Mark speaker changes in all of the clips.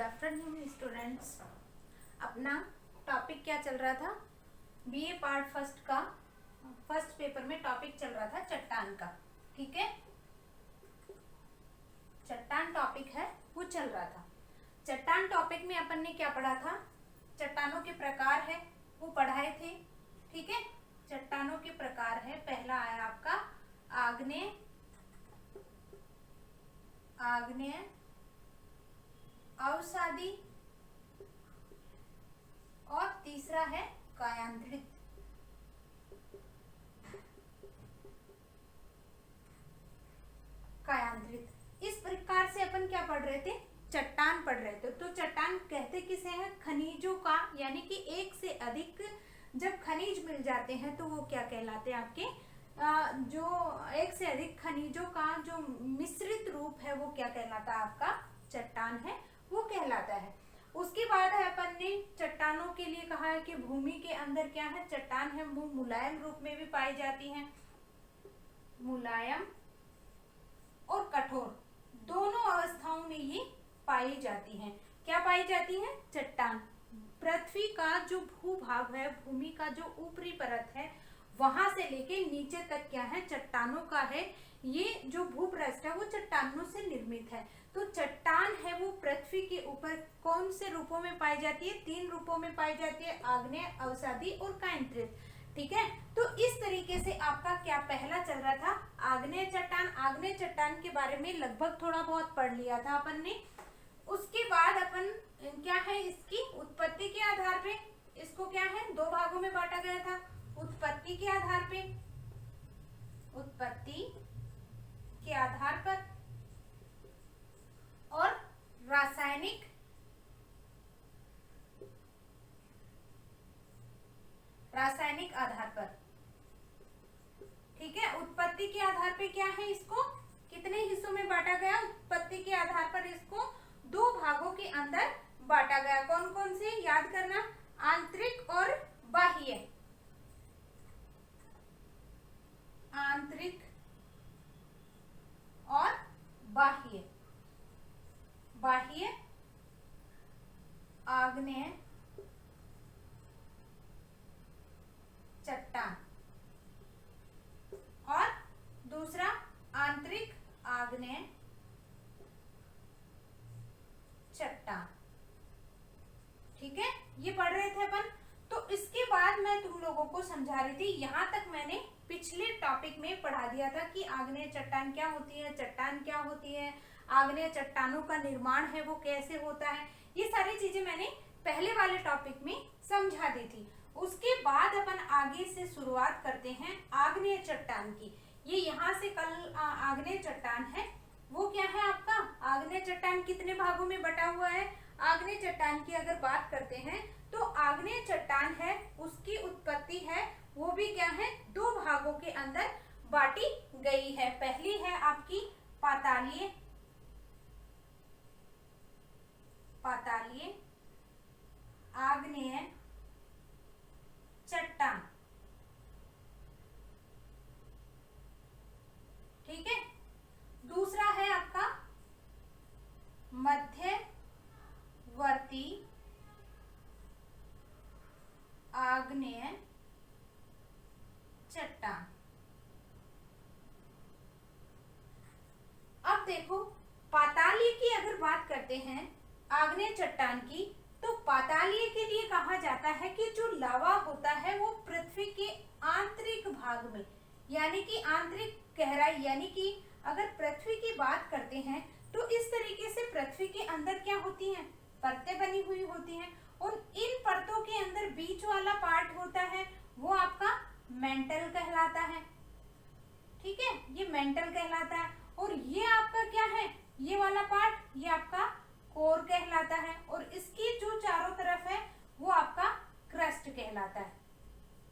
Speaker 1: Afternoon students. अपना topic क्या चल रहा था? बीए पार्ट फर्स्ट का फर्स्ट पेपर में टॉपिक चल रहा था चट्टान का। ठीक है, चट्टान टॉपिक है वो चल रहा था। चट्टान टॉपिक में अपन ने क्या पढ़ा था? चट्टानों के प्रकार है वो पढ़ाए थे। ठीक है, चट्टानों के प्रकार है, पहला आया आपका आग्नेय, आग्नेय, अवसादी और तीसरा है कायांतरित। कायांतरित, इस प्रकार से अपन क्या पढ़ रहे थे? चट्टान पढ़ रहे थे। तो चट्टान कहते किसे हैं? खनिजों का, यानी कि एक से अधिक जब खनिज मिल जाते हैं तो वो क्या कहलाते हैं? आपके जो एक से अधिक खनिजों का जो मिश्रित रूप है वो क्या कहलाता है? आपका चट्टान है वो कहलाता है। उसके बाद है अपन ने चट्टानों के लिए कहा है कि भूमि के अंदर क्या है? चट्टान है वो मुलायम रूप में भी पाई जाती है। मुलायम और कठोर दोनों अवस्थाओं में ये पाई जाती हैं। क्या पाई जाती है? चट्टान। पृथ्वी का जो भूभाग है, भूमि का जो ऊपरी परत है, वहां से लेके नीचे तक क्या है? चट्टानों का है। ये जो भूपृष्ठ है वो चट्टानों से निर्मित है। तो चट्टान है वो पृथ्वी के ऊपर कौन से रूपों में पाई जाती है? 3 रूपों में पाई जाती है, आग्नेय, अवसादी और कायांतरित। ठीक है, तो इस तरीके से आपका क्या पहला चल रहा था? आग्नेय चट्टान। आग्नेय चट्टान के बारे में लगभग थोड़ा बहुत पढ़ लिया था अपन ने। उसके बाद अपन क्या है, इसकी उत्पत्ति के आधार पे इसको क्या है? 2 भागों में बांटा गया था। उत्पत्ति के आधार पे, उत्पत्ति के आधार पर और रासायनिक, रासायनिक आधार पर। ठीक है, उत्पत्ति के आधार पे क्या है? इसको कितने हिस्सों में बांटा गया? उत्पत्ति के आधार पर इसको 2 भागों के अंदर बांटा गया। कौन कौन से? याद करना, आंतरिक और बाह्य। आंतरिक और बाह्य। बाह्य आग्नेय चट्टान और दूसरा आंतरिक आग्नेय चट्टान। ठीक है, ये पढ़ रहे थे अपन। तो इसके बाद मैं तुम लोगों को समझा रही थी, यहां तक मैंने पिछले टॉपिक में पढ़ा दिया था कि आग्नेय चट्टान क्या होती है, चट्टान क्या होती है, आग्नेय चट्टानों का निर्माण है वो कैसे होता है। ये सारी चीजें मैंने पहले वाले टॉपिक में समझा दी थी। उसके बाद अपन आगे से शुरुआत करते हैं आग्नेय चट्टान की। ये यहाँ से कल आग्नेय चट्टान है वो क्या है आपका? आग्नेय चट्टान कितने भागों में बटा हुआ है? आग्नेय चट्टान की अगर बात करते हैं तो आग्नेय चट्टान है उसकी उत्पत्ति है वो भी क्या है? 2 भागों के अंदर बांटी गई है। पहली है आपकी पातालीय, पातालीय आग्नेय चट्टान। ठीक है, दूसरा है आपका मध्यवर्ती आग्नेय चट्टान। अब देखो, पातालीय की अगर बात करते हैं आग्नेय चट्टान की, तो पातालीय के लिए कहा जाता है कि जो लावा होता है वो पृथ्वी के आंतरिक भाग में, यानी कि आंतरिक गहराई, यानी कि अगर पृथ्वी की बात करते हैं तो इस तरीके से पृथ्वी के अंदर क्या होती हैं? परतें बनी हुई होती हैं। और इन परतों के अंदर बीच वाला पार्ट होता है वो आपका मेंटल कहलाता है। ठीक है, ये मेंटल कहलाता है। और ये आपका क्या है? ये वाला पार्ट, ये आपका कोर कहलाता है। और इसकी जो चारों तरफ है वो आपका क्रस्ट कहलाता है।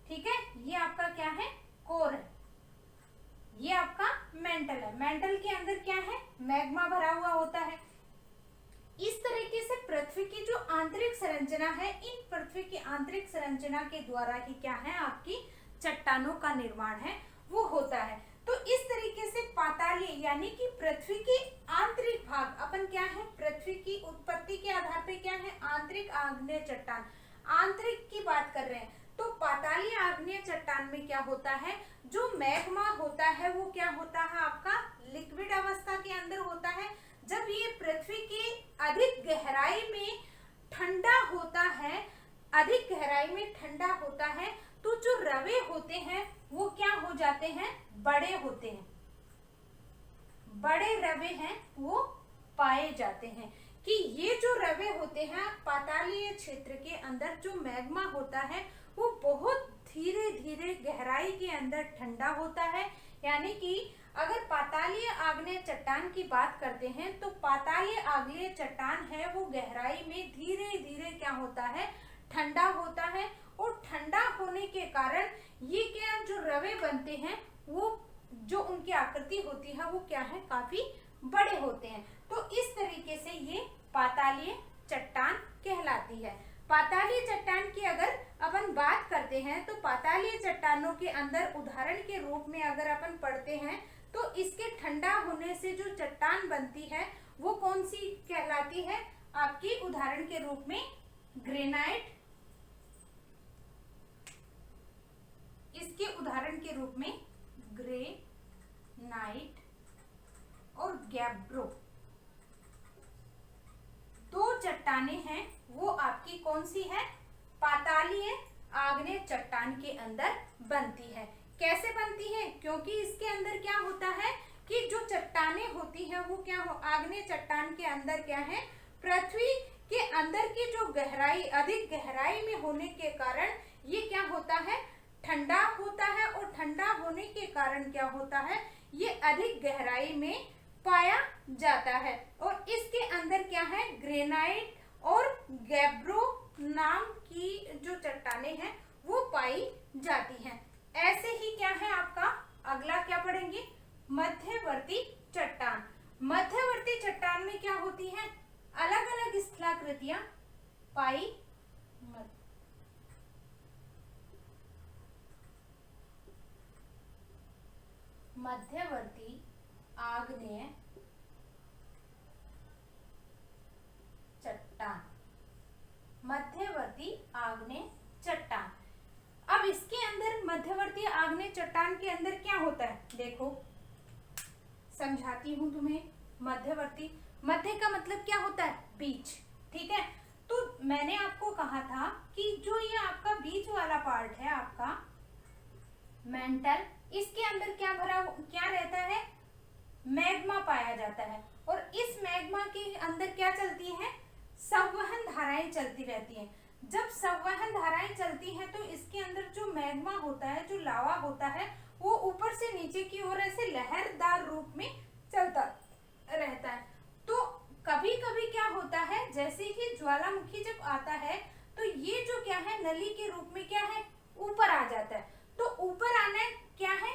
Speaker 1: ठीक है, ये आपका क्या है? कोर है। ये आपका मेंटल है। मेंटल के अंदर क्या है? मैग्मा भरा हुआ होता है। इस तरीके से पृथ्वी की जो आंतरिक संरचना है, इन पृथ्वी की आंतरिक संरचना के द्वारा ही क्या है? आपकी चट्टानों का निर्माण है वो होता है। तो इस तरीके से पातालीय यानी कि पृथ्वी की आंतरिक भाग अपन क्या है, पृथ्वी की उत्पत्ति के आधार पे क्या है, आंतरिक आग्नेय चट्टान, आंतरिक की बात कर रहे हैं। तो पातालीय आग्नेय चट्टान में क्या होता है, जो मैग्मा होता है वो क्या होता है आपका, लिक्विड अवस्था के अंदर होता है। जब ये पृथ्वी की अधिक गहराई में ठंडा होता है, अधिक गहराई में ठंडा होता है, तो जो रवे होते हैं वो क्या हो जाते हैं, बड़े होते हैं, बड़े रवे हैं वो पाए जाते हैं। कि ये जो रवे होते हैं पातालीय क्षेत्र के अंदर, जो मैग्मा होता है वो बहुत धीरे धीरे गहराई के अंदर ठंडा होता है। यानी कि अगर पातालीय आग्नेय चट्टान की बात करते हैं तो पातालीय आग्नेय चट्टान है वो गहराई में धीरे धीरे क्या होता है, ठंडा होता है। और ठंडा होने के कारण ये क्या, जो रवे बनते हैं वो जो उनकी आकृति होती है वो क्या है, काफी बड़े होते हैं। तो इस तरीके से ये पातालीय चट्टान कहलाती है। पातालीय चट्टान की अगर अपन बात करते हैं तो पातालीय चट्टानों के अंदर उदाहरण के रूप में अगर अपन पढ़ते हैं तो इसके ठंडा होने से जो चट्टान बनती है वो कौन सी कहलाती है आपकी, उदाहरण के रूप में ग्रेनाइट, इसके उदाहरण के रूप में ग्रेनाइट और गैब्रो, दो चट्टानें हैं वो आपकी कौन सी है, पातालीय आग्नेय चट्टान के अंदर बनती है। कैसे बनती है, क्योंकि इसके अंदर क्या होता है कि जो चट्टानें होती हैं वो क्या हो, आग्नेय चट्टान के अंदर क्या है, पृथ्वी के अंदर की जो गहराई अधिक गहराई में होने के कारण ये क्या होता है, ठंडा होता है। और ठंडा होने के कारण क्या होता है, ये अधिक गहराई में पाया जाता है। और इसके अंदर क्या है, ग्रेनाइट और गैब्रो नाम की जो चट्टानें हैं वो पाई जाती हैं। ऐसे ही क्या है आपका अगला क्या पढ़ेंगे, मध्यवर्ती चट्टान। मध्यवर्ती चट्टान में क्या होती है, अलग अलग स्थलाकृतियां पाई मध्यवर्ती आग्नेय चट्टान, मध्यवर्ती आग्नेय चट्टान। अब इसके अंदर मध्यवर्ती आग्नेय चट्टान के अंदर क्या होता है, देखो समझाती हूं तुम्हें। मध्यवर्ती, मध्य का मतलब क्या होता है, बीच, ठीक है। तो मैंने आपको कहा था कि जो ये आपका बीच वाला पार्ट है आपका मेंटल, इसके अंदर क्या भरा, क्या रहता है, मैग्मा पाया जाता है। और इस मैग्मा के अंदर क्या चलती है, संवहन धाराएं चलती रहती हैं। जब संवहन धाराएं चलती हैं तो इसके अंदर जो मैग्मा होता है, जो लावा होता है, वो ऊपर से नीचे की ओर ऐसे लहरदार रूप में चलता रहता है। तो कभी कभी क्या होता है, जैसे ही ज्वालामुखी जब आता है तो ये जो क्या है, नली के रूप में क्या है, ऊपर आ जाता है। तो ऊपर आना क्या है,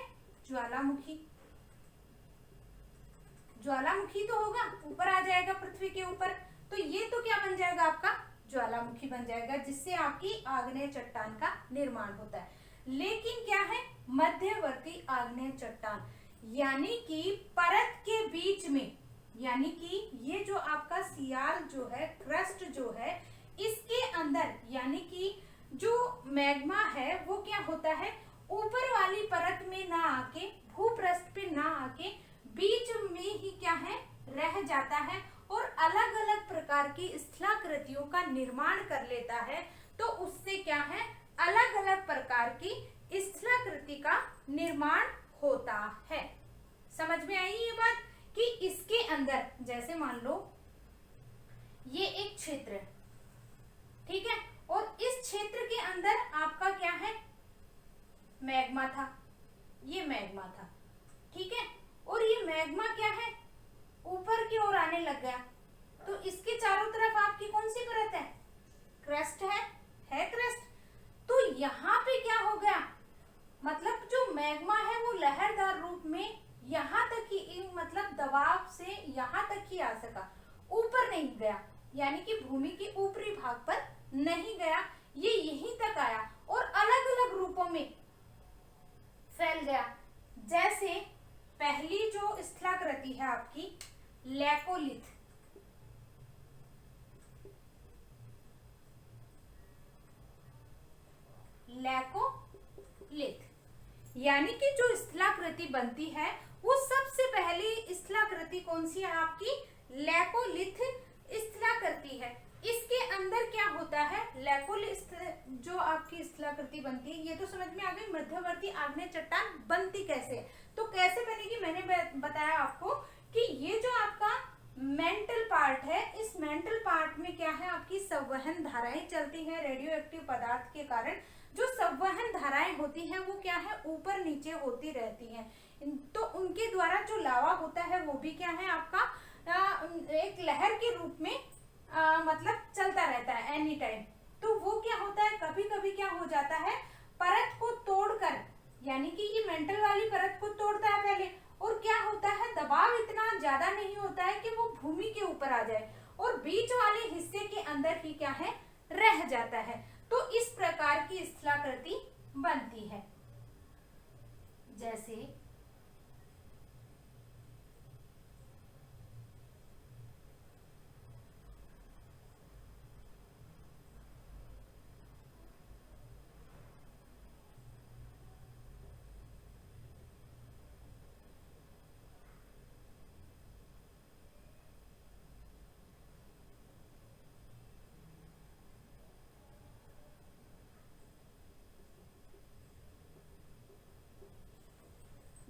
Speaker 1: ज्वालामुखी, ज्वालामुखी तो होगा, ऊपर आ जाएगा पृथ्वी के ऊपर। तो ये तो क्या बन जाएगा आपका, ज्वालामुखी बन जाएगा, जिससे आपकी आग्नेय चट्टान का निर्माण होता है। लेकिन क्या है, मध्यवर्ती आग्नेय चट्टान, यानी कि परत के बीच में, यानी कि ये जो आपका सियाल जो है, क्रस्ट जो है, इसके अंदर यानी कि जो मैग्मा है वो क्या होता है, ऊपर वाली परत में ना आके, भूपृष्ठ पे ना आके, बीच में ही क्या है, रह जाता है और अलग अलग प्रकार की स्थलाकृतियों का निर्माण कर लेता है। तो उससे क्या है, अलग अलग प्रकार की स्थलाकृति का निर्माण होता है। समझ में आई ये बात कि इसके अंदर, जैसे मान लो ये एक क्षेत्र है, ठीक है, और इस क्षेत्र के अंदर आपका क्या है, मैग्मा था, ये मैग्मा था, ठीक है। और ये मैग्मा क्या है, ऊपर की ओर आने लग गया। तो इसके चारों तरफ आपकी कौन सी परत है, क्रस्ट है क्रस्ट। तो यहाँ पे क्या हो गया, मतलब जो मैग्मा है वो लहरदार रूप में यहाँ तक ही, मतलब दबाव से यहाँ तक ही आ सका, ऊपर नहीं गया, यानी कि भूमि के ऊपरी भाग पर नहीं गया, ये यहीं तक आया और अलग अलग रूपों में फैल गया। जैसे पहली जो स्थलाकृति है आपकी, लैकोलिथ। लैकोलिथ यानी कि जो स्थलाकृति बनती है वो सबसे पहली स्थलाकृति कौन सी है आपकी? लैकोलिथ स्थलाकृति है। इसके अंदर क्या होता है? लैकोलिथ जो आपकी स्थलाकृति बनती है, ये तो समझ में आ गई मध्यवर्ती आग्नेय चट्टान बनती कैसे है। तो कैसे बनेगी मैंने बताया आपको कि ये जो आपका मेंटल पार्ट है, इस मेंटल पार्ट में क्या है आपकी संवहन धाराएं चलती हैं। रेडियो एक्टिव पदार्थ के कारण जो संवहन धाराएं होती हैं वो क्या है ऊपर नीचे होती रहती हैं। तो उनके द्वारा जो लावा होता है वो भी क्या है आपका एक लहर के रूप में मतलब चलता रहता है एनी टाइम। तो वो क्या होता है कभी कभी क्या हो जाता है परत को तोड़कर, यानी कि ये मेंटल वाली परत को तोड़ता है पहले, और क्या होता है दबाव इतना ज्यादा नहीं होता है कि वो भूमि के ऊपर आ जाए और बीच वाले हिस्से के अंदर ही क्या है रह जाता है। तो इस प्रकार की स्थलाकृति बनती है। जैसे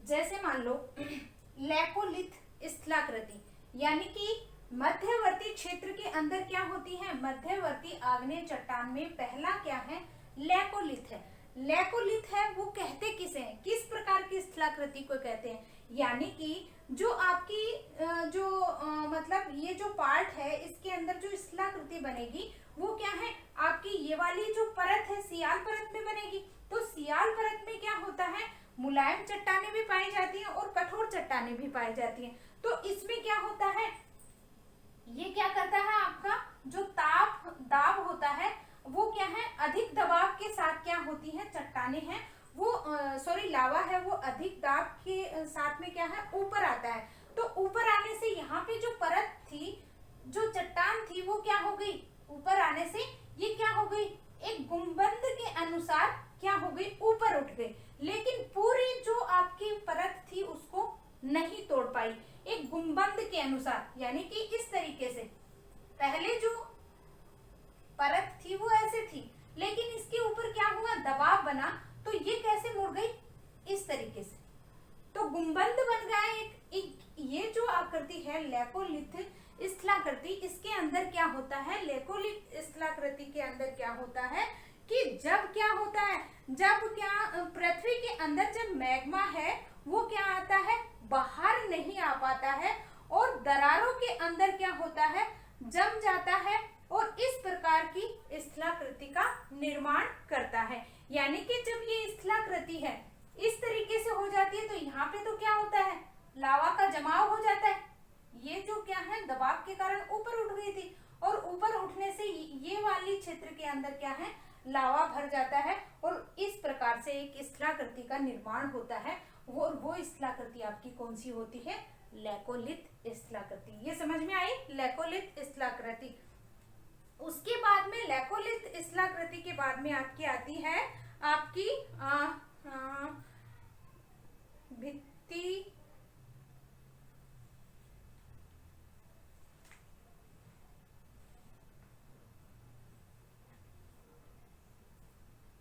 Speaker 1: जैसे मान लो लैकोलिथ स्थलाकृति यानी कि मध्यवर्ती क्षेत्र के अंदर क्या होती है? मध्यवर्ती आग्नेय चट्टान में पहला क्या है? लैकोलिथ है। लैकोलिथ है वो कहते किसे हैं? किस प्रकार की स्थलाकृति को कहते हैं? यानी कि जो आपकी मतलब ये जो पार्ट है इसके अंदर जो स्थलाकृति बनेगी वो क्या है आपकी ये वाली जो परत है सियाल परत में बनेगी। तो सियाल परत में क्या होता है मुलायम चट्टानें भी पाई जाती हैं और कठोर चट्टानें भी पाई जाती हैं। तो इसमें क्या होता है ये क्या करता है आपका जो दाब होता है वो क्या है अधिक दबाव के साथ क्या होती है चट्टानें हैं वो लावा है वो अधिक दाब के साथ में क्या है ऊपर आता है। तो ऊपर आने से यहाँ पे जो परत थी जो चट्टान थी वो क्या हो गई ऊपर आने से ये क्या हो गई एक गुंबद के अनुसार क्या हो गई ऊपर उठ गई, लेकिन पूरी जो आपकी परत थी उसको नहीं तोड़ पाई एक गुंबद के अनुसार। यानी कि इस तरीके से पहले जो परत थी वो ऐसे थी लेकिन इसके ऊपर क्या हुआ दबाव बना तो ये कैसे मुड़ गई इस तरीके से, तो गुंबद बन गया एक ये जो आकृति है लैकोलिथ स्थलाकृति। इसके अंदर क्या होता है लैकोलिथ स्थलाकृति के अंदर क्या होता है कि जब क्या होता है जब क्या पृथ्वी के अंदर जब मैग्मा है वो क्या आता है बाहर नहीं आ पाता है और दरारों के अंदर क्या होता है जम जाता है और इस प्रकार की स्थलाकृति का निर्माण करता है। यानी कि जब ये स्थलाकृति है इस तरीके से हो जाती है तो यहाँ पे तो क्या होता है लावा का जमाव हो जाता है। ये जो क्या है दबाव के कारण ऊपर उठ गई थी और ऊपर उठने से ये वाली क्षेत्र के अंदर क्या है लावा भर जाता है और इस प्रकार से एक स्थलाकृति का निर्माण होता है। वो स्थलाकृति आपकी कौन सी होती है लैकोलिथ स्थलाकृति। ये समझ में आई लैकोलिथ स्थलाकृति। उसके बाद में लैकोलिथ स्थलाकृति के बाद में आपकी आती है आपकी भित्ति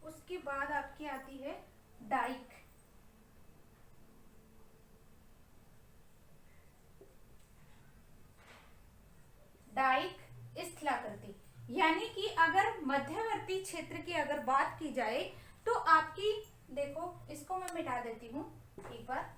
Speaker 1: उसके बाद आपकी आती है डाइक। डाइक स्थलाकृति यानी कि अगर मध्यवर्ती क्षेत्र की अगर बात की जाए तो आपकी देखो इसको मैं मिटा देती हूँ एक बार।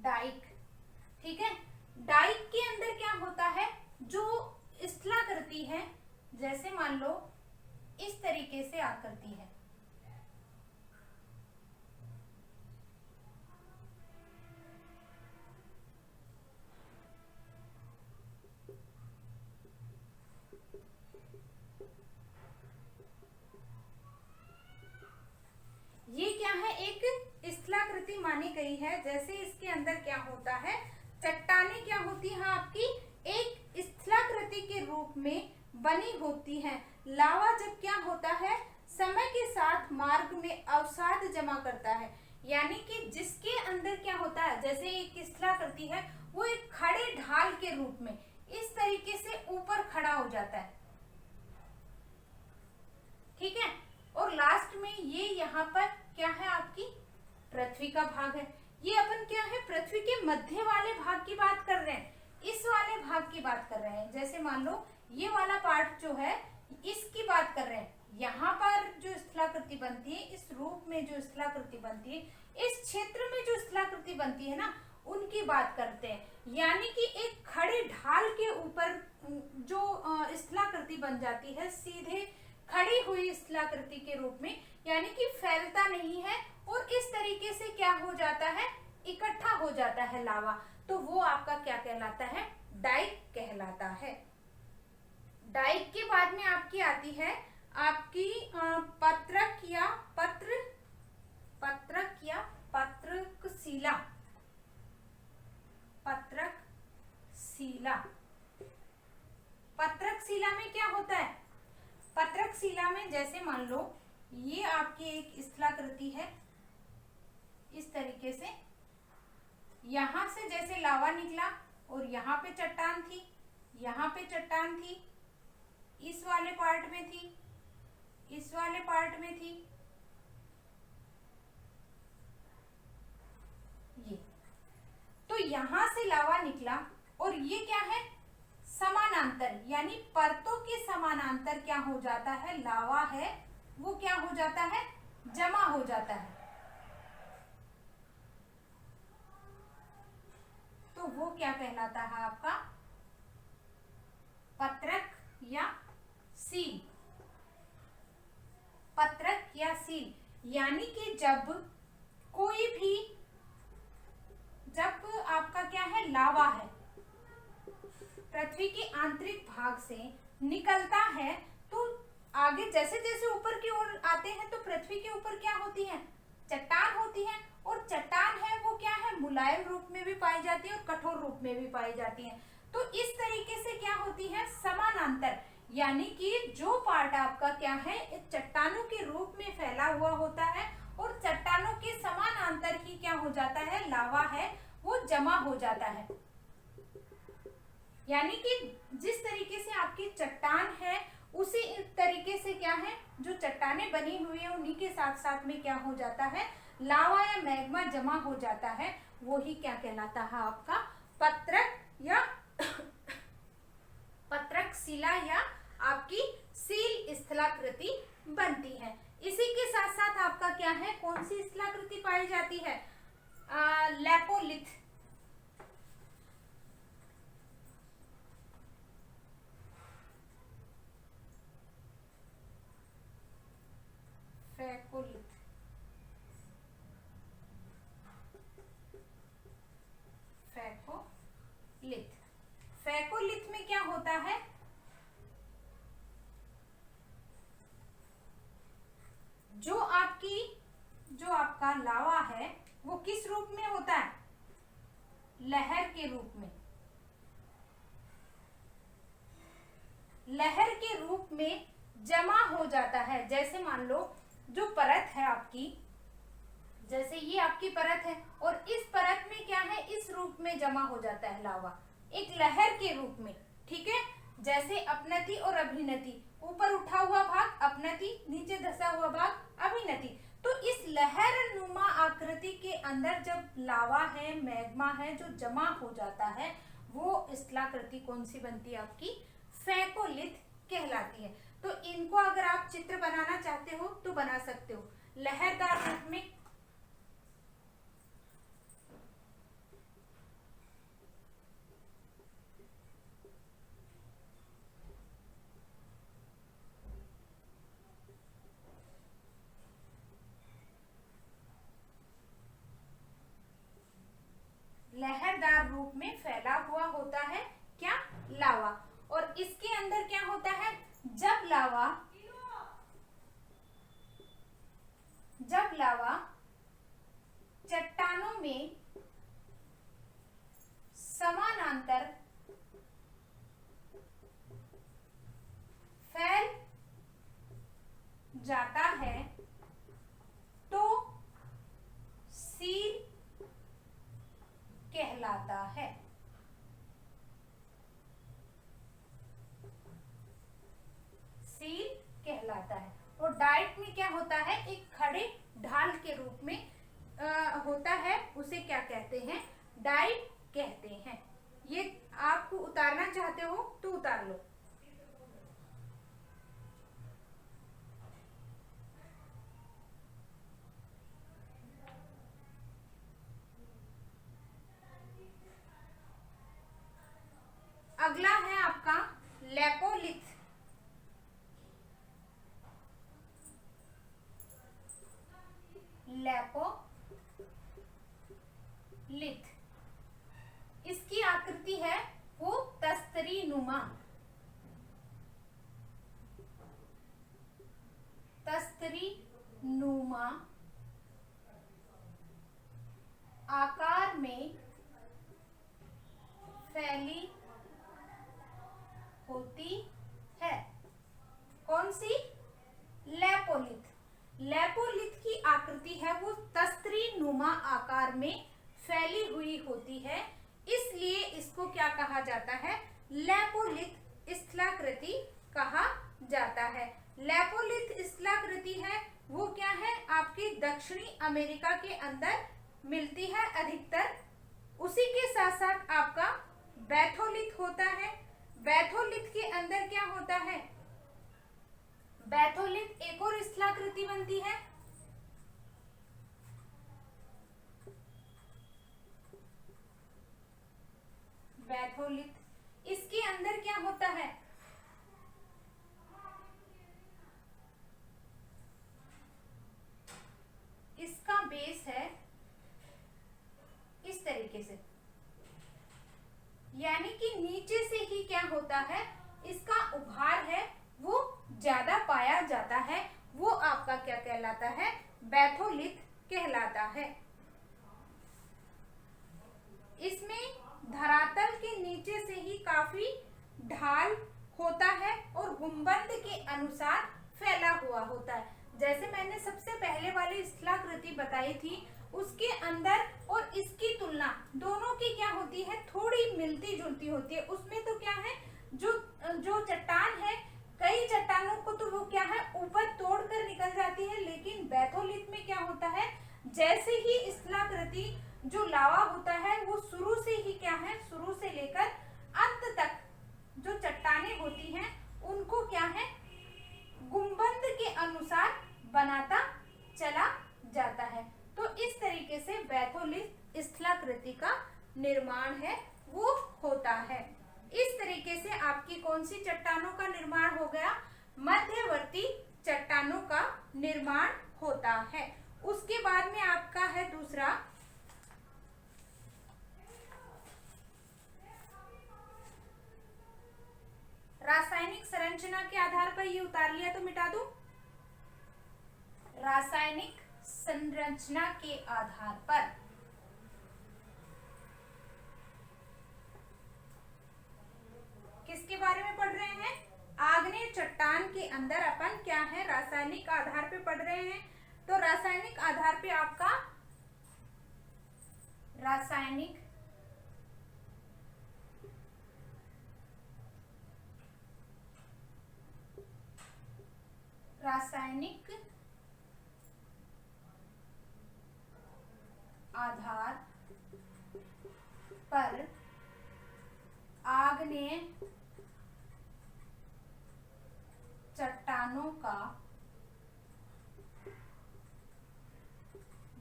Speaker 1: डाइक ठीक है। डाइक के अंदर क्या होता है जो स्थलाकृति है जैसे मान लो इस तरीके से आकृति है मानी गई है। जैसे इसके अंदर क्या होता है, चट्टानें क्या होती है आपकी एक स्थलाकृति के रूप में बनी होती हैं। लावा जब क्या होता है, समय के साथ मार्ग में अवसाद जमा करता है, यानी कि जिसके अंदर क्या होता है, जैसे एक स्थलाकृति है वो एक खड़े ढाल के रूप में इस तरीके से ऊपर खड़ा हो जाता है, ठीक है। और लास्ट में ये यहाँ पर क्या है आपकी पृथ्वी का भाग है। ये अपन क्या है पृथ्वी के मध्य वाले भाग की बात कर रहे हैं, इस वाले भाग की बात कर रहे हैं। जैसे मान लो ये वाला पार्ट जो है इसकी बात कर रहे हैं, यहाँ पर जो स्थलाकृति बनती है, इस रूप में जो स्थलाकृति बनती है, इस क्षेत्र में जो स्थलाकृति बनती है ना, उनकी बात करते हैं। यानी कि एक खड़े ढाल के ऊपर जो स्थलाकृति बन जाती है सीधे खड़ी हुई स्थलाकृति के रूप में, यानी कि फैलता नहीं है और इस तरीके से क्या हो जाता है, इकट्ठा हो जाता है लावा, तो वो आपका क्या कहलाता है, डाइक कहलाता है। डाइक के बाद में आपकी आती है आपकी पत्रक या पत्रकशिला। पत्रकशिला में क्या होता है, पत्रकशिला में जैसे मान लो ये आपकी एक स्थलाकृति है, इस तरीके से यहां से जैसे लावा निकला और यहाँ पे चट्टान थी, यहाँ पे चट्टान थी, इस वाले पार्ट में थी, इस वाले पार्ट में थी, ये तो यहां से लावा निकला और ये क्या है समानांतर, यानी परतों के समानांतर क्या हो जाता है, लावा है वो क्या हो जाता है, जमा हो जाता है। तो वो क्या कहलाता है आपका पत्रक या सील। पत्रक या सील यानी कि जब कोई भी, जब आपका क्या है लावा है पृथ्वी के आंतरिक भाग से निकलता है, तो आगे जैसे जैसे ऊपर की ओर आते हैं तो पृथ्वी के ऊपर क्या होती है, चट्टान होती है। और चट्टान है वो क्या है मुलायम रूप में भी पाई जाती है और कठोर रूप में भी पाई जाती है। तो इस तरीके से क्या होती है समानांतर, यानी कि जो पार्ट आपका क्या है चट्टानों के रूप में फैला हुआ होता है और चट्टानों के समानांतर ही क्या हो जाता है, लावा है वो जमा हो जाता है। यानी कि जिस तरीके से आपकी चट्टान है उसी तरीके से क्या है जो चट्टानें बनी हुई है उन्हीं के साथ साथ में क्या हो जाता है, लावा या मैग्मा जमा हो जाता है। वो ही क्या कहलाता है आपका पत्रक या पत्रकशिला या आपकी सील स्थलाकृति बनती है। इसी के साथ साथ आपका क्या है, कौन सी स्थलाकृति पाई जाती है, लेपोलिथ। फैकोलिथ में क्या होता है, जो आपका लावा है वो किस रूप में होता है, लहर के रूप में, लहर के रूप में जमा हो जाता है। जैसे मान लो जो परत है आपकी, जैसे ये आपकी परत है और इस परत में क्या है इस रूप में जमा हो जाता है लावा एक लहर के रूप में, ठीक है। जैसे अपनति और अभिनति, ऊपर उठा हुआ भाग अपनति, नीचे धसा हुआ भाग अभिनति। तो इस लहर नुमा आकृति के अंदर जब लावा है मैग्मा है जो जमा हो जाता है वो स्थलाकृति कौन सी बनती है आपकी, फैकोलिथ कहलाती है। तो इनको अगर आप चित्र बनाना चाहते हो तो बना सकते हो लहरदार रूप में। लहरदार रूप में फैला हुआ होता है क्या, लावा। और इसके अंदर क्या होता है, जब लावा चट्टानों में समानांतर फैल जाता है तो सील कहलाता है। सील कहलाता है। और डाइट में क्या होता है, एक खड़े ढाल के रूप में होता है, उसे क्या कहते हैं, डाइट कहते हैं। ये आपको उतारना चाहते हो तो उतार लो। अगला है आपका लेपोलिथ। लेपोलिथ, इसकी आकृति है वो तस्तरी नुमा। तस्तरी नुमा आकार में फैली होती है। कौन सी? लेपोलिथ। लेपोलिथ की आकृति है वो तस्तरी नुमा आकार में फैली हुई होती है, इसलिए इसको क्या कहा जाता है, लेपोलिथ स्थलाकृति कहा जाता है। लेपोलिथ स्थलाकृति है वो क्या है, आपके दक्षिणी अमेरिका के अंदर मिलती है अधिकतर। उसी के साथ साथ आपका बैथोलिथ होता है। बैथोलिथ के अंदर क्या होता है, बैथोलिथ एक और स्थलाकृति बनती है। बैथोलिथ, इसके अंदर क्या होता है, इसका बेस है इस तरीके से, यानी कि नीचे से ही क्या होता है, इसका उभार है वो ज्यादा पाया जाता है, वो आपका क्या कहलाता है, बैथोलिथ कहलाता है। इसमें धरातल के नीचे से ही काफी ढाल होता है और गुंबद के अनुसार फैला हुआ होता है। जैसे मैंने सबसे पहले वाली स्थलाकृति बताई थी, उसके अंदर और इसकी तुलना दोनों की क्या होती है, थोड़ी मिलती जुलती होती है। उसमें तो क्या है, जो चट्टान है, कई चट्टानों को तो वो क्या है ऊपर तोड़कर निकल जाती है, लेकिन बैथोलिथ में क्या होता है, जैसे ही स्थलाकृति जो लावा होता है वो शुरू से ही क्या है, शुरू से लेकर अंत तक जो चट्टानें होती हैं उनको क्या है, गुंबद के अनुसार बनाता चला जाता है। तो इस तरीके से बैथोलिथ स्थलाकृति का निर्माण है वो होता है। इस तरीके से आपकी कौन सी चट्टानों का निर्माण हो गया, मध्यवर्ती चट्टानों का निर्माण होता है। उसके बाद में आपका है दूसरा रासायनिक संरचना के आधार पर, ये उतार लिया तो मिटा दूं, रासायनिक संरचना के आधार पर किसके बारे में पढ़ रहे हैं, आग्नेय चट्टान के अंदर अपन क्या है, रासायनिक आधार पे पढ़ रहे हैं। तो रासायनिक आधार पे आपका रासायनिक आधार पर आग्नेय चट्टानों का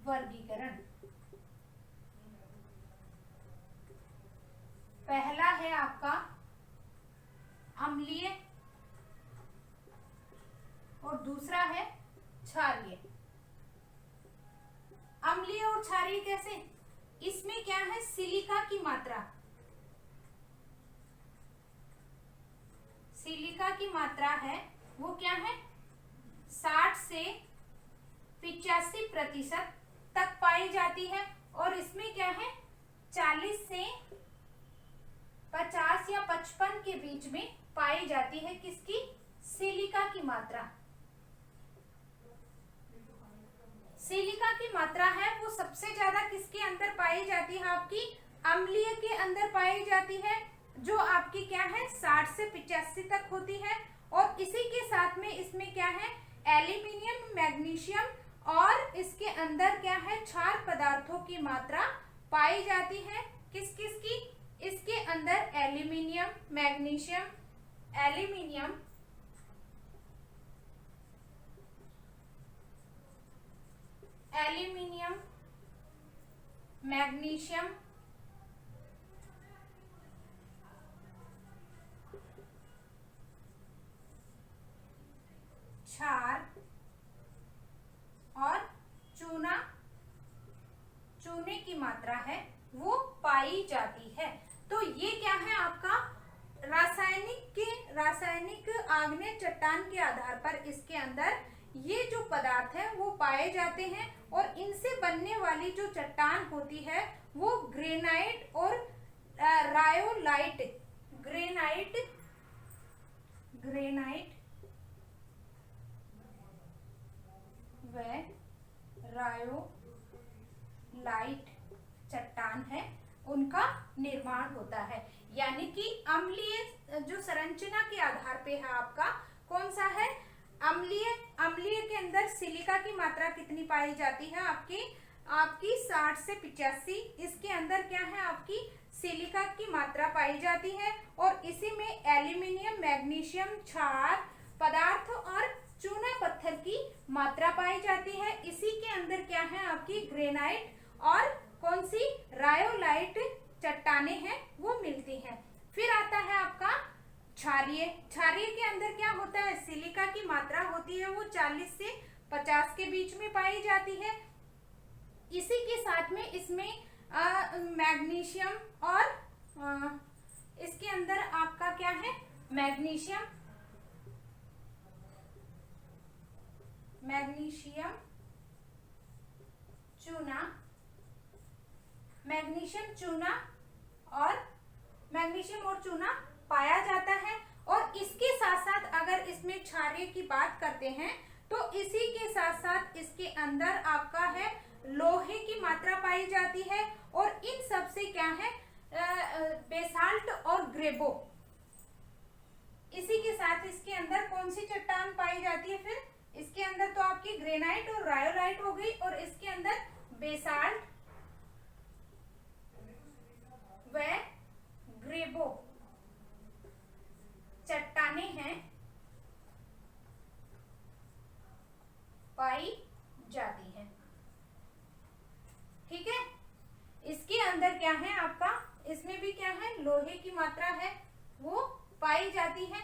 Speaker 1: वर्गीकरण। पहला है आपका अम्लीय और दूसरा है क्षारीय। अम्लीय और क्षारीय कैसे, इसमें क्या है, सिलिका की मात्रा, सिलिका की मात्रा है वो क्या है, 60 से 85% तक पाई जाती है। और इसमें क्या है 40 से 50 या 55 के बीच में पाई जाती है किसकी, सिलिका की मात्रा। सिलिका की मात्रा है वो सबसे ज्यादा किसके अंदर पाई जाती है, आपकी अम्लीय के अंदर पाई जाती है, जो आपकी क्या है 60 से 85 तक होती है। और इसी के साथ में इसमें क्या है एल्यूमिनियम, मैग्नीशियम और इसके अंदर क्या है क्षार पदार्थों की मात्रा पाई जाती है। किस किस की, इसके अंदर aluminium, magnesium, aluminium, aluminium, magnesium, क्षार और चूना, चूने की मात्रा है वो पाई जाती है। तो ये क्या है आपका रासायनिक आग्नेय चट्टान के आधार पर इसके अंदर ये जो पदार्थ है वो पाए जाते हैं। और इनसे बनने वाली जो चट्टान होती है वो ग्रेनाइट और रायोलाइट, ग्रेनाइट व रायोलाइट चट्टान है, उनका निर्माण होता है। यानी कि अम्लीय जो संरचना के आधार पे है आपका कौन सा है, अम्लीय के अंदर सिलिका की मात्रा कितनी पाई जाती है आपकी 60 से 85। इसके अंदर क्या है आपकी सिलिका की मात्रा पाई जाती है। और इसी में एल्यूमिनियम, मैग्नीशियम, क्षार पदार्थ और चूना पत्थर की मात्रा पाई जाती है। इसी के अंदर क्या है आपकी ग्रेनाइट और कौन सी रायोलाइट चट्टाने हैं वो मिलती हैं। फिर आता है आपका क्षारीय। क्षारीय के अंदर क्या होता है सिलिका की मात्रा होती है वो 40 से 50 के बीच में पाई जाती है। इसी के साथ में इसमें मैग्नीशियम और इसके अंदर आपका क्या है मैग्नीशियम, चूना, मैग्नीशियम और चूना पाया जाता है। और इसके साथ साथ अगर इसमें क्षारीय की बात करते हैं तो इसी के साथ साथ इसके अंदर आपका है लोहे की मात्रा पाई जाती है। और इन सब से क्या है बेसाल्ट और ग्रेबो। इसी के साथ इसके अंदर कौन सी चट्टान पाई जाती है, फिर इसके अंदर तो आपकी ग्रेनाइट और रायोलाइट हो गई और इसके अंदर बेसाल्ट व ग्रेबो चट्टाने हैं पाई जाती है। ठीक है, इसके अंदर क्या है आपका इसमें भी क्या है लोहे की मात्रा है वो पाई जाती है।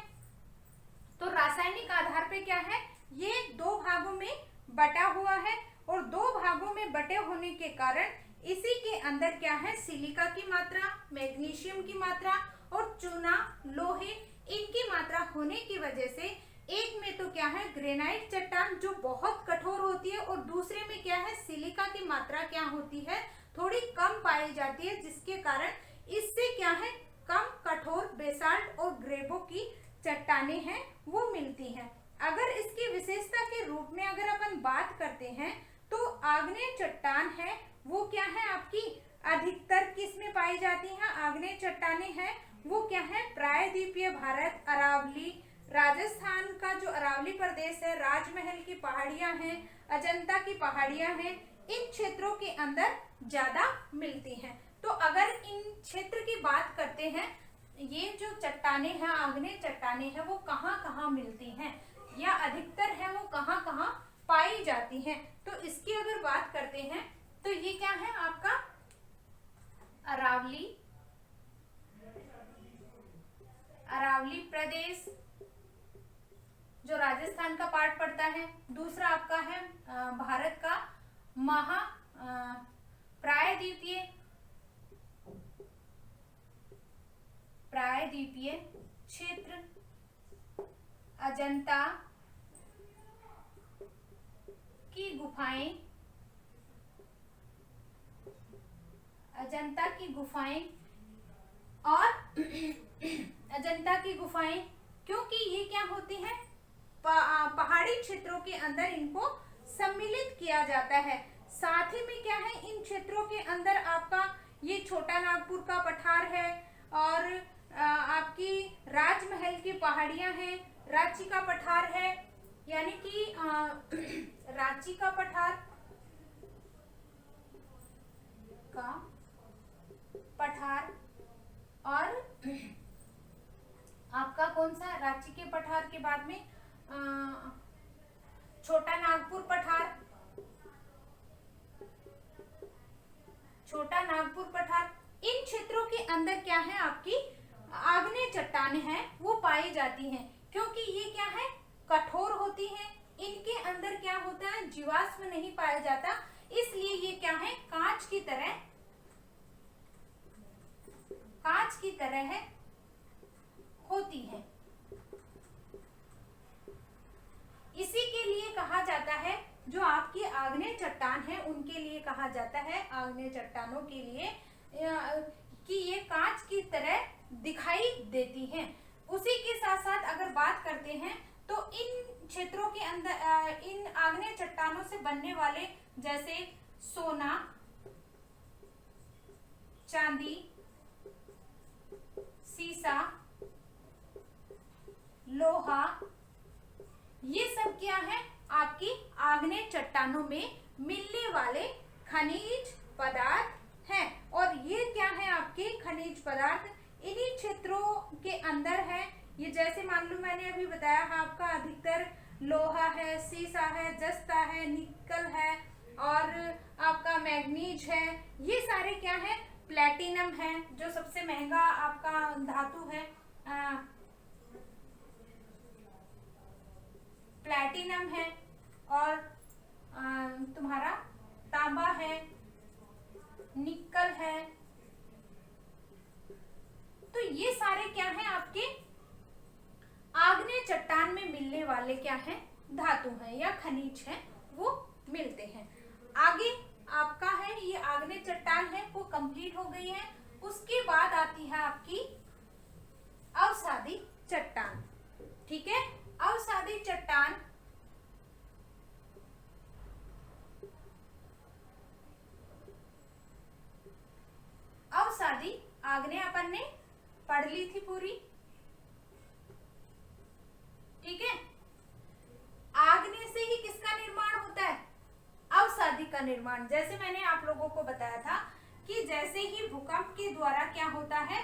Speaker 1: तो रासायनिक आधार पे क्या है ये दो भागों में बटा हुआ है। और दो भागों में बटे होने के कारण इसी के अंदर क्या है सिलिका की मात्रा, मैग्नीशियम की मात्रा और चूना, लोहे, इनकी मात्रा होने की वजह से एक में तो क्या है ग्रेनाइट चट्टान जो बहुत कठोर होती है और दूसरे में क्या है सिलिका की मात्रा क्या होती है थोड़ी कम पाई जाती है, जिसके कारण इससे क्या है कम कठोर बेसाल्ट और ग्रेबो की चट्टाने हैं वो मिलती हैं। अगर इसकी विशेषता के रूप में अगर अपन बात करते हैं तो आग्नेय चट्टान है वो क्या है आपकी अधिकतर किस में पाई जाती है, आग्नेय चट्टाने हैं वो क्या है प्रायद्वीपीय भारत, अरावली, राजस्थान का जो अरावली प्रदेश है, राजमहल की पहाड़ियां हैं, अजंता की पहाड़ियां हैं, इन क्षेत्रों के अंदर ज्यादा मिलती हैं। तो अगर इन क्षेत्र की बात करते हैं ये जो चट्टाने हैं आग्नेय चट्टाने हैं वो कहाँ कहाँ मिलती हैं या अधिकतर है वो कहाँ कहाँ पाई जाती हैं, तो इसकी अगर बात करते हैं तो ये क्या है आपका अरावली प्रदेश जो राजस्थान का पार्ट पड़ता है। दूसरा आपका है भारत का प्रायद्वीपीय क्षेत्र, अजंता की गुफाएं, अजंता की गुफाएं और अजंता की गुफाएं, क्योंकि ये क्या होती हैं, पहाड़ी क्षेत्रों के अंदर इनको सम्मिलित किया जाता है। साथ ही में क्या है, इन क्षेत्रों के अंदर आपका ये छोटा नागपुर का पठार है और आपकी राजमहल की पहाड़ियां हैं, रांची का पठार है, यानी कि रांची का पठार और आपका कौन सा, रांची के पठार के बाद में छोटा नागपुर पठार, छोटा नागपुर पठार, इन क्षेत्रों के अंदर क्या है, आपकी आग्नेय चट्टानें हैं वो पाई जाती हैं। क्योंकि ये क्या है, कठोर होती हैं, इनके अंदर क्या होता है, जीवाश्म नहीं पाया जाता, इसलिए ये क्या है, कांच की तरह है होती है। इसी के लिए कहा जाता है, जो आपकी आग्नेय चट्टान है उनके लिए कहा जाता है, आग्नेय चट्टानों के लिए कि ये कांच की तरह दिखाई देती हैं। उसी के साथ साथ अगर बात करते हैं तो इन क्षेत्रों के अंदर इन आग्नेय चट्टानों से बनने वाले जैसे सोना, चांदी, सीसा, लोहा, ये सब क्या है, आपकी आग्नेय चट्टानों में मिलने वाले खनिज पदार्थ हैं। और ये क्या है, आपके खनिज पदार्थ इन्हीं क्षेत्रों के अंदर है। ये जैसे मान लो मैंने अभी बताया है, आपका अधिकतर लोहा है, सीसा है, जस्ता है, निकल है और आपका मैग्नीज है। ये सारे क्या है, प्लेटिनम है जो सबसे महंगा आपका धातु है, प्लेटिनम है और तुम्हारा तांबा है, निकल है। तो ये सारे क्या हैं, आपके आग्नेय चट्टान में मिलने वाले क्या हैं, धातु हैं या खनिज हैं, वो मिलते हैं। आगे आपका है, ये आग्नेय चट्टान है वो कंप्लीट हो गई है। उसके बाद आती है आपकी अवसादी चट्टान। ठीक है, अवसादी चट्टान अवसादी आग्नेय अपन ने पढ़ ली थी पूरी। ठीक है, आग्नेय से ही किसका निर्माण होता है, अवसादी का निर्माण। जैसे मैंने आप लोगों को बताया था कि जैसे ही भूकंप के द्वारा क्या होता है,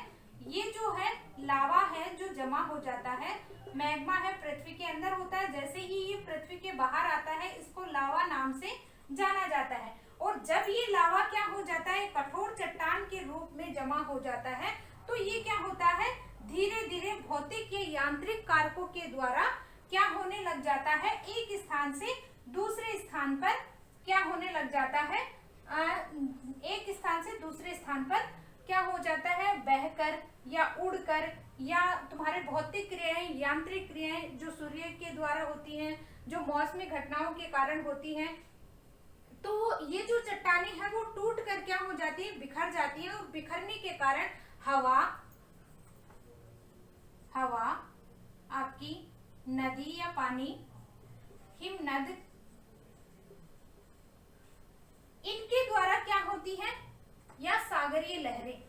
Speaker 1: ये जो है लावा है जो जमा हो जाता है, मैग्मा है पृथ्वी के अंदर होता है, जैसे ही ये पृथ्वी के बाहर आता है इसको लावा नाम से जाना जाता है। और जब ये लावा क्या हो जाता है, कठोर चट्टान के रूप में जमा हो जाता है, तो ये क्या होता है, धीरे धीरे भौतिक या यांत्रिक कारकों के द्वारा क्या होने लग जाता है, एक स्थान से दूसरे स्थान पर क्या होने लग जाता है, एक स्थान से दूसरे स्थान पर क्या हो जाता है, बहकर या उड़कर, या तुम्हारे भौतिक क्रियाएं, यांत्रिक क्रियाएं जो सूर्य के द्वारा होती हैं, जो मौसमी घटनाओं के कारण होती हैं, तो ये जो चट्टानें हैं वो टूट कर क्या हो जाती है, बिखर जाती है। और बिखरने के कारण हवा आपकी नदी या पानी, हिमनद, इनके द्वारा क्या होती है, या सागरीय लहरें,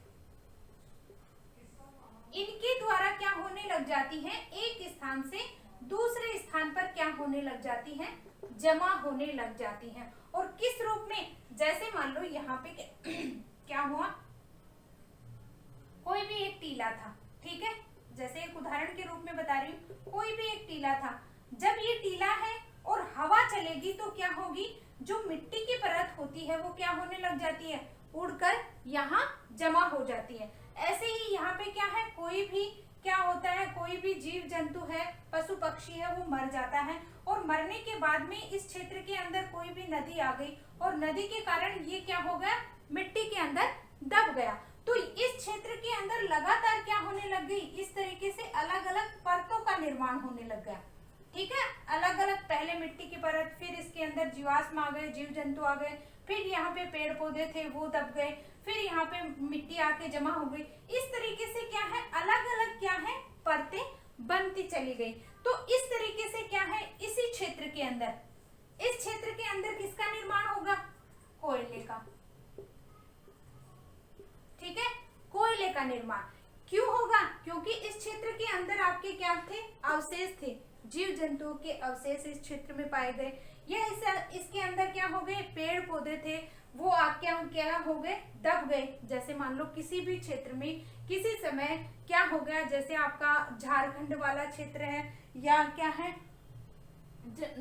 Speaker 1: इनके द्वारा क्या होने लग जाती हैं, एक स्थान से दूसरे स्थान पर क्या होने लग जाती हैं, जमा होने लग जाती हैं। और किस रूप में, जैसे मान लो यहाँ पे क्या हुआ, कोई भी एक टीला था, ठीक है, जैसे एक उदाहरण के रूप में बता रही हूँ, कोई भी एक टीला था। जब ये टीला है और हवा चलेगी तो क्या होगी, जो मिट्टी की परत होती है वो क्या होने लग जाती है, उड़कर यहाँ जमा हो जाती है। ऐसे ही यहाँ पे क्या है, कोई भी क्या होता है, कोई भी जीव जंतु है, पशु पक्षी है, वो मर जाता है। और मरने के बाद में इस क्षेत्र के अंदर कोई भी नदी आ गई और नदी के कारण ये क्या हो गया, मिट्टी के अंदर दब गया। तो इस क्षेत्र के अंदर लगातार क्या होने लग गई, इस तरीके से अलग अलग परतों का निर्माण होने लग गया। ठीक है, अलग अलग पहले मिट्टी की परत, फिर इसके अंदर जीवाश्म आ गए, जीव जंतु आ गए, फिर यहाँ पे पेड़ पौधे थे वो दब गए, फिर यहाँ पे मिट्टी आके जमा हो गई। इस तरीके से क्या है, अलग अलग क्या है, परतें बनती चली गई। तो इस तरीके से क्या है, इसी क्षेत्र के अंदर, इस क्षेत्र के अंदर किसका निर्माण होगा, कोयले का। ठीक है, कोयले का निर्माण क्यों होगा, क्योंकि इस क्षेत्र के अंदर आपके क्या थे, अवशेष थे, जीव जंतुओं के अवशेष इस क्षेत्र में पाए गए। यह इसके अंदर क्या हो गए, पेड़ पौधे थे वो आपके क्या हो गए, दब गए। जैसे मान लो किसी भी क्षेत्र में किसी समय क्या हो गया, जैसे आपका झारखंड वाला क्षेत्र है या क्या है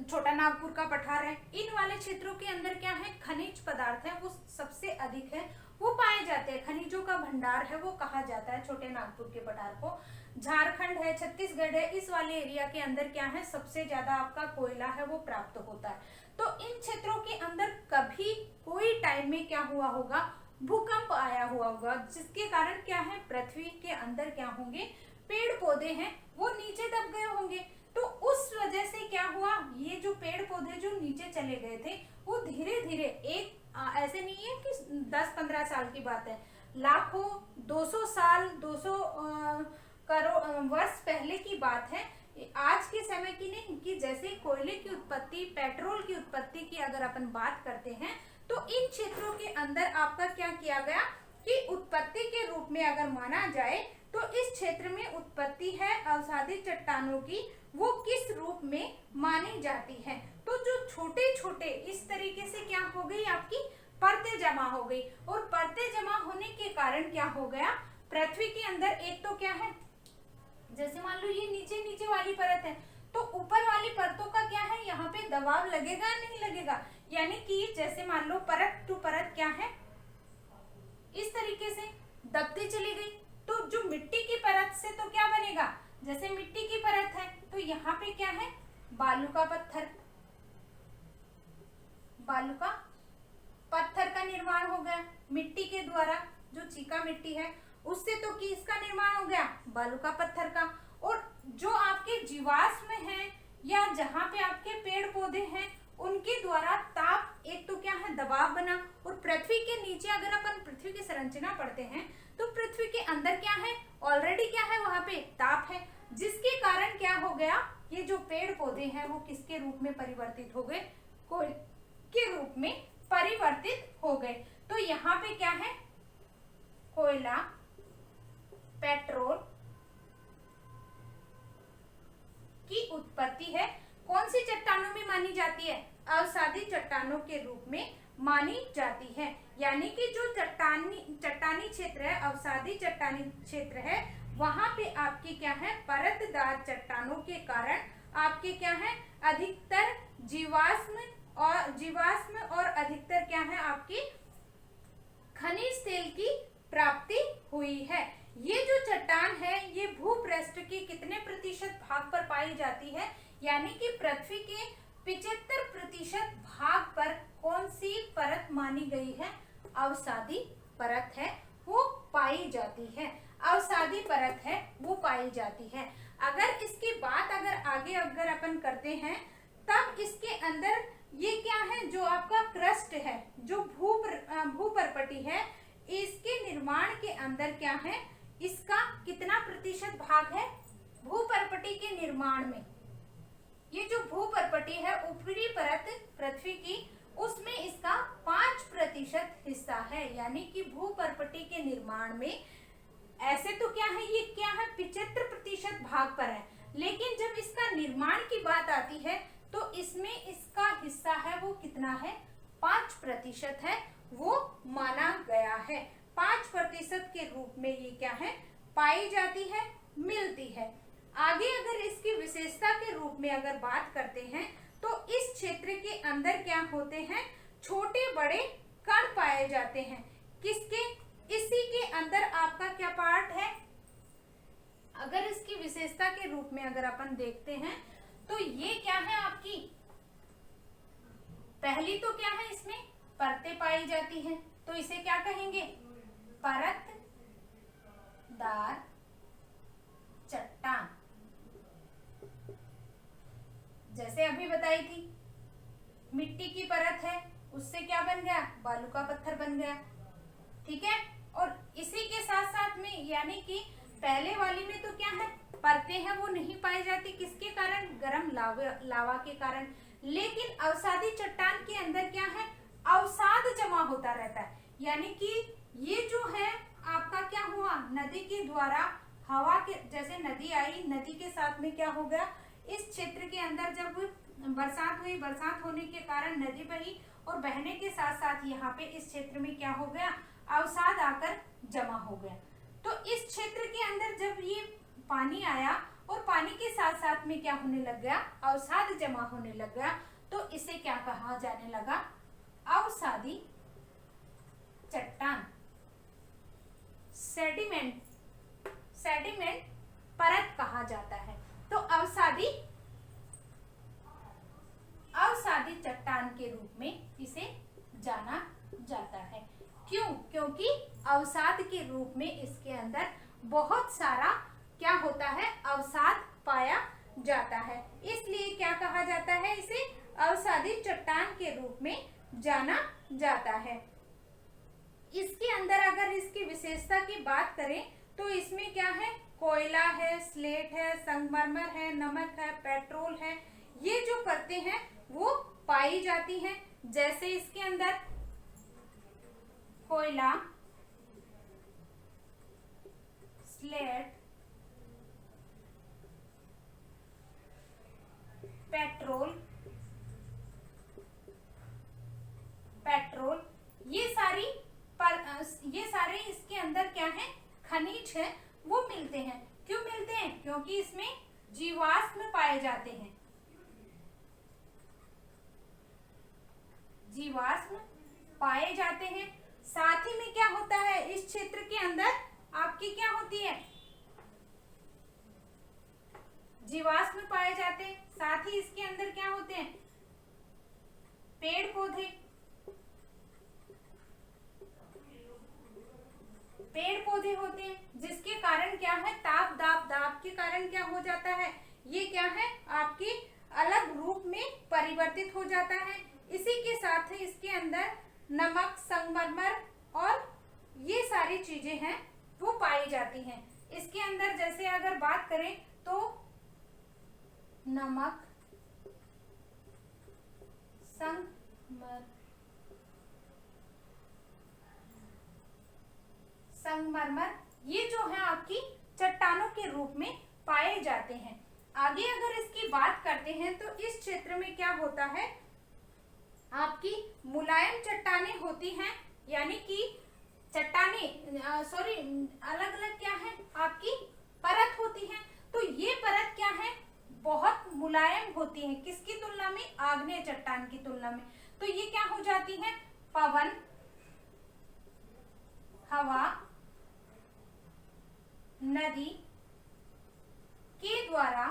Speaker 1: छोटा नागपुर का पठार है, इन वाले क्षेत्रों के अंदर क्या है, खनिज पदार्थ है वो सबसे अधिक है, वो पाए जाते हैं, खनिजों का भंडार है वो कहा जाता है छोटे नागपुर के पठार को। झारखंड है, छत्तीसगढ़ है, इस वाले एरिया के अंदर क्या है, सबसे ज्यादा आपका कोयला है वो प्राप्त होता है। तो इन क्षेत्रों के अंदर कभी कोई टाइम में क्या हुआ होगा, भूकंप आया हुआ होगा, जिसके कारण क्या है, पृथ्वी के अंदर क्या होंगे, पेड़ पौधे हैं वो नीचे दब गए होंगे। तो उस वजह से क्या हुआ, ये जो पेड़ पौधे जो नीचे चले गए थे वो धीरे धीरे, एक ऐसे नहीं है कि 10-15 साल की बात है, लाखों 200 साल 200 करोड़ वर्ष पहले की बात है, आज के समय की नहीं। कि जैसे कोयले की उत्पत्ति, पेट्रोल की उत्पत्ति की अगर अपन बात करते हैं तो इन क्षेत्रों के अंदर आपका क्या किया गया कि उत्पत्ति के रूप में अगर माना जाए तो इस क्षेत्र में उत्पत्ति है अवसादी चट्टानों की, वो किस रूप में मानी जाती है। तो जो छोटे छोटे इस तरीके से क्या हो गई, आपकी परतें जमा हो गई, और परतें जमा होने के कारण क्या हो गया, पृथ्वी के अंदर एक तो क्या है, जैसे मान लो ये नीचे नीचे वाली परत है तो ऊपर वाली परतों का क्या है, यहाँ पे दबाव लगेगा नहीं लगेगा, यानी कि जैसे मान लो परत टू परत क्या है, इस तरीके से दबती चली गई। तो जो मिट्टी की परत से तो क्या बनेगा, जैसे मिट्टी की परत है तो यहाँ पे क्या है, बालू का पत्थर, बालू का पत्थर का निर्माण हो गया मिट्टी के द्वारा, जो चीका मिट्टी है उससे तो किसका निर्माण हो गया, बालू का पत्थर का। और जो आपके जीवाश्म है या जहाँ पे आपके पेड़ पौधे हैं उनके द्वारा ताप, एक तो क्या है दबाव बना, और पृथ्वी के नीचे अगर अपन पृथ्वी की संरचना पढ़ते हैं तो पृथ्वी के अंदर क्या है, ऑलरेडी क्या है, वहां पे ताप है, जिसके कारण क्या हो गया, ये जो पेड़ पौधे हैं वो किसके रूप में परिवर्तित हो गए, कोयले के रूप में परिवर्तित हो गए। तो यहाँ पे क्या है, कोयला, पेट्रोल की उत्पत्ति है कौन सी चट्टानों में मानी जाती है, अवसादी चट्टानों के रूप में मानी जाती है। यानी कि जो चट्टानी क्षेत्र है, अवसादी चट्टानी क्षेत्र है, वहां पे आपकी क्या है, परतदार चट्टानों के कारण आपके क्या है, अधिकतर जीवाश्म और अधिकतर क्या है, आपकी खनिज तेल की प्राप्ति हुई है। ये जो चट्टान है ये भूपृष्ठ के कितने प्रतिशत भाग पर पाई जाती है, यानी कि पृथ्वी के 75% भाग पर कौन सी परत मानी गई है, अवसादी परत है वो पाई जाती है, अवसादी परत है वो पाई जाती है। अगर इसकी बात आगे अपन करते हैं तब इसके अंदर ये क्या है, जो आपका क्रस्ट है, जो भूपर्पटी है, इसके निर्माण के अंदर क्या है, इसका कितना प्रतिशत भाग है भूपर्पटी के निर्माण में। ये जो भूपर्पटी है, ऊपरी परत पृथ्वी की, उसमें इसका 5% हिस्सा है, यानी कि भूपर्पटी के निर्माण में ऐसे तो क्या है, ये क्या है 75% भाग पर है, लेकिन जब इसका निर्माण की बात आती है तो इसमें इसका हिस्सा है वो कितना है, 5% है, वो माना गया है। 5% के रूप में ये क्या है, पाई जाती है, मिलती है। आगे अगर इसकी विशेषता के रूप में अगर बात करते हैं तो इस क्षेत्र के अंदर क्या होते हैं, छोटे बड़े कण पाए जाते हैं, किसके, इसी के अंदर आपका क्या पार्ट है। अगर इसकी विशेषता के रूप में अगर अपन देखते हैं तो ये क्या है, आपकी पहली तो क्या है, इसमें परतें पाई जाती हैं, तो इसे क्या कहेंगे, परतदार चट्टान। पहले वाली में तो क्या है, परतें हैं वो नहीं पाई जाती, किसके कारण, गर्म लावा के कारण। लेकिन अवसादी चट्टान के अंदर क्या है, अवसाद जमा होता रहता है, यानी कि ये जो है आपका क्या हुआ, नदी के द्वारा हवा के, जैसे नदी आई, नदी के साथ में क्या हो गया, इस क्षेत्र के अंदर जब बरसात हुई, बरसात होने के कारण नदी बही और बहने के साथ साथ यहाँ पे इस क्षेत्र में क्या हो गया, अवसाद आकर जमा हो गया। तो इस क्षेत्र के अंदर जब ये पानी आया और पानी के साथ साथ में क्या होने लग गया, अवसाद जमा होने लग गया, तो इसे क्या कहा जाने लगा, अवसादी चट्टान, सेडिमेंट परत कहा जाता है। तो अवसादी चट्टान के रूप में इसे जाना जाता है। क्यों? क्योंकि अवसाद के रूप में इसके अंदर बहुत सारा क्या होता है, अवसाद पाया जाता है, इसलिए क्या कहा जाता है, इसे अवसादी चट्टान के रूप में जाना जाता है। इसके अंदर अगर इसकी विशेषता की बात करें तो इसमें क्या है, कोयला है, स्लेट है, संगमरमर है, नमक है, पेट्रोल है, ये जो परतें हैं वो पाई जाती हैं। जैसे इसके अंदर कोयला, स्लेट, पेट्रोल, ये सारे इसके अंदर क्या है, खनिज है, वो मिलते हैं। क्यों मिलते हैं? क्योंकि इसमें जीवाश्म पाए जाते हैं, जीवाश्म पाए जाते हैं। साथ ही में क्या होता है, इस क्षेत्र के अंदर आपकी क्या होती है, जीवाश्म पाए जाते हैं। साथ ही इसके अंदर क्या होते हैं, पेड़ पौधे होते हैं, जिसके कारण क्या है, ताप दाब के कारण क्या हो जाता है, ये क्या है, आपके अलग रूप में परिवर्तित हो जाता है। इसी के साथ ही इसके अंदर नमक, संगमरमर और ये सारी चीजें हैं वो पाई जाती हैं। इसके अंदर जैसे अगर बात करें तो नमक, संगमरमर ये जो है आपकी चट्टानों के रूप में पाए जाते हैं। आगे अगर इसकी बात करते हैं तो इस क्षेत्र में क्या होता है, आपकी मुलायम चट्टानें होती हैं, यानी कि अलग अलग क्या है, आपकी परत होती है। तो ये परत क्या है, बहुत मुलायम होती है, किसकी तुलना में, आग्नेय चट्टान की तुलना में। तो ये क्या हो जाती है, पवन, हवा, नदी के द्वारा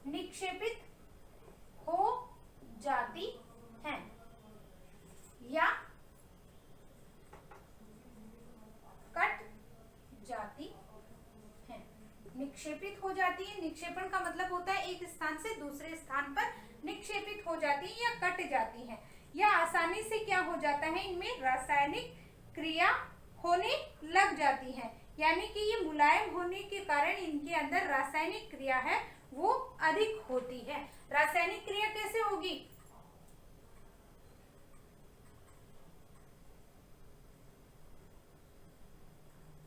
Speaker 1: निक्षेपित हो जाती हैं या कट जाती हैं। निक्षेपित हो जाती है, निक्षेपण का मतलब होता है एक स्थान से दूसरे स्थान पर निक्षेपित हो जाती है या कट जाती है, या आसानी से क्या हो जाता है, इनमें रासायनिक क्रिया होने लग जाती है। यानी कि ये मुलायम होने के कारण इनके अंदर रासायनिक क्रिया है वो अधिक होती है। रासायनिक क्रिया कैसे होगी,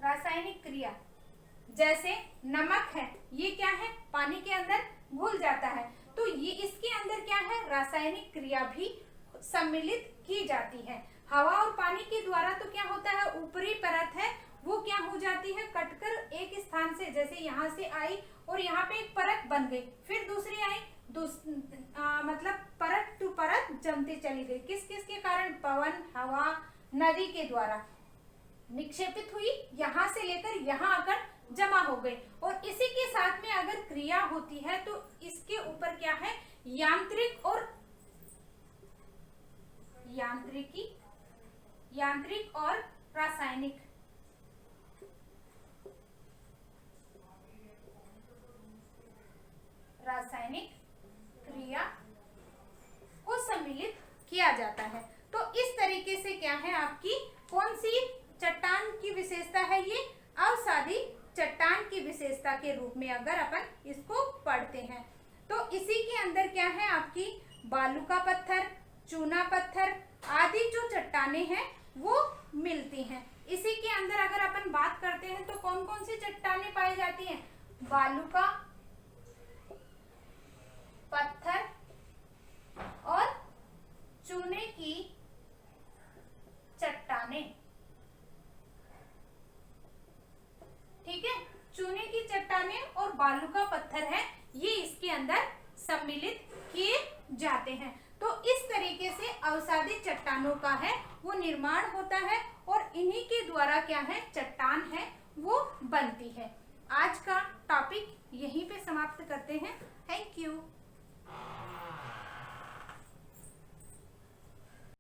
Speaker 1: रासायनिक क्रिया जैसे नमक है, ये क्या है, पानी के अंदर घुल जाता है, तो ये इसके अंदर क्या है, रासायनिक क्रिया भी सम्मिलित की जाती है। हवा और पानी के द्वारा तो क्या होता है, ऊपरी परत है वो क्या हो जाती है, कटकर एक स्थान से, जैसे यहाँ से आई और यहाँ पे एक परत बन गई, फिर दूसरी आई, मतलब परत टू परत जमती चली गई। किस किस के कारण, पवन, हवा, नदी के द्वारा निक्षेपित हुई, यहाँ से लेकर यहाँ आकर जमा हो गई। और इसी के साथ में अगर क्रिया होती है तो इसके ऊपर क्या है, यांत्रिक और रासायनिक रासायनिक क्रिया को सम्मिलित किया जाता है। तो इस तरीके से क्या है आपकी कौन सी चट्टान की विशेषता है, ये अवसादी चट्टान की विशेषता के रूप में अगर अपन इसको पढ़ते हैं। तो इसी के अंदर क्या है आपकी बालू का पत्थर, चूना पत्थर आदि जो चट्टानें हैं वो मिलती हैं। इसी के अंदर अगर अपन बात करते हैं तो कौन कौन सी चट्टानें पाई जाती हैं, बालू का पत्थर और चूने की चट्टानें। ठीक है, चूने की चट्टानें और बालू का पत्थर है, ये इसके अंदर सम्मिलित किए जाते हैं। तो इस तरीके से अवसादी चट्टानों का है वो निर्माण होता है और इन्हीं के द्वारा क्या है चट्टान है वो बनती है। आज का टॉपिक यहीं पे समाप्त करते हैं। Thank you.